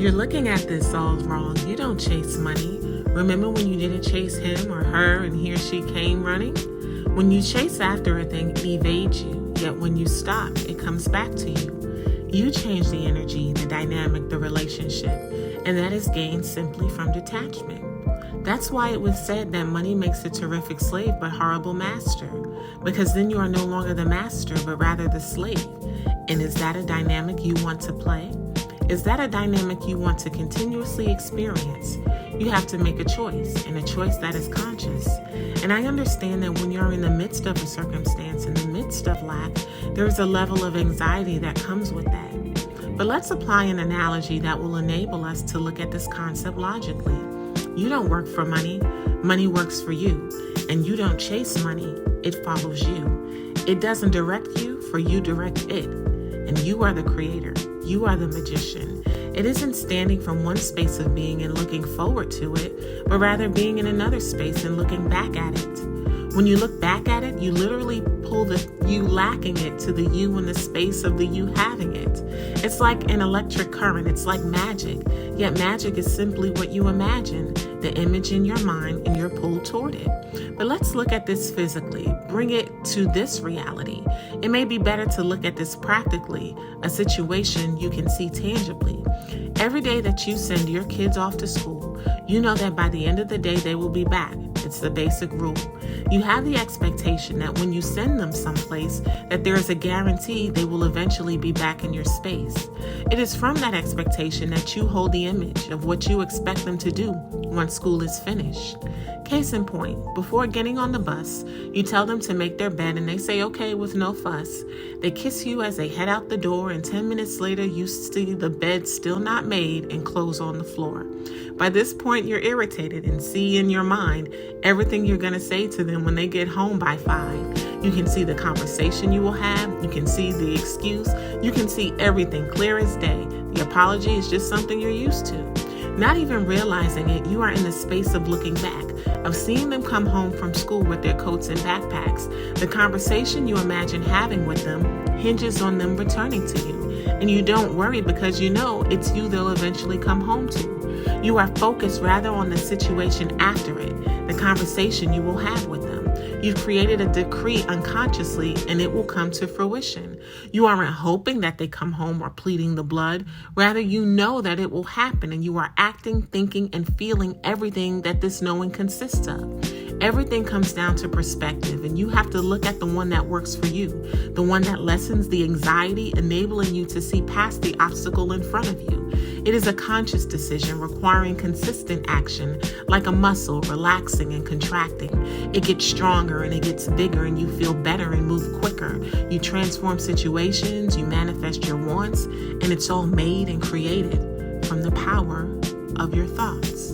You're looking at this all wrong. You don't chase money. Remember when you didn't chase him or her and he or she came running? When you chase after a thing, it evades you. Yet when you stop, it comes back to you. You change the energy, the dynamic, the relationship, and that is gained simply from detachment. That's why it was said that money makes a terrific slave but horrible master, because then you are no longer the master but rather the slave. And is that a dynamic you want to play? Is that a dynamic you want to continuously experience? You have to make a choice, and a choice that is conscious. And I understand that when you're in the midst of a circumstance, in the midst of lack, there is a level of anxiety that comes with that. But let's apply an analogy that will enable us to look at this concept logically. You don't work for money. Money works for you. And you don't chase money. It follows you. It doesn't direct you, for you direct it. And you are the creator. You are the magician. It isn't standing from one space of being and looking forward to it, but rather being in another space and looking back at it. When you look back at it, you literally pull the you lacking it to the you in the space of the you having it. It's like an electric current. It's like magic. Yet magic is simply what you imagine, the image in your mind, and you're pulled toward it. But let's look at this physically. Bring it to this reality. It may be better to look at this practically, a situation you can see tangibly. Every day that you send your kids off to school, you know that by the end of the day they will be back. It's the basic rule. You have the expectation that when you send them someplace, that there is a guarantee they will eventually be back in your space. It is from that expectation that you hold the image of what you expect them to do once school is finished. Case in point, before getting on the bus, you tell them to make their bed and they say okay with no fuss. They kiss you as they head out the door, and 10 minutes later you see the bed still not made and clothes on the floor. By this point, you're irritated and see in your mind everything you're going to say to them when they get home by 5. You can see the conversation you will have. You can see the excuse. You can see everything clear as day. The apology is just something you're used to. Not even realizing it, you are in the space of looking back, of seeing them come home from school with their coats and backpacks. The conversation you imagine having with them hinges on them returning to you. And you don't worry because you know it's you they'll eventually come home to. You are focused rather on the situation after it, the conversation you will have with them. You've created a decree unconsciously, and it will come to fruition. You aren't hoping that they come home or pleading the blood. Rather, you know that it will happen, and you are acting, thinking, and feeling everything that this knowing consists of. Everything comes down to perspective, and you have to look at the one that works for you, the one that lessens the anxiety, enabling you to see past the obstacle in front of you. It is a conscious decision requiring consistent action, like a muscle relaxing and contracting. It gets stronger and it gets bigger, and you feel better and move quicker. You transform situations, you manifest your wants, and it's all made and created from the power of your thoughts.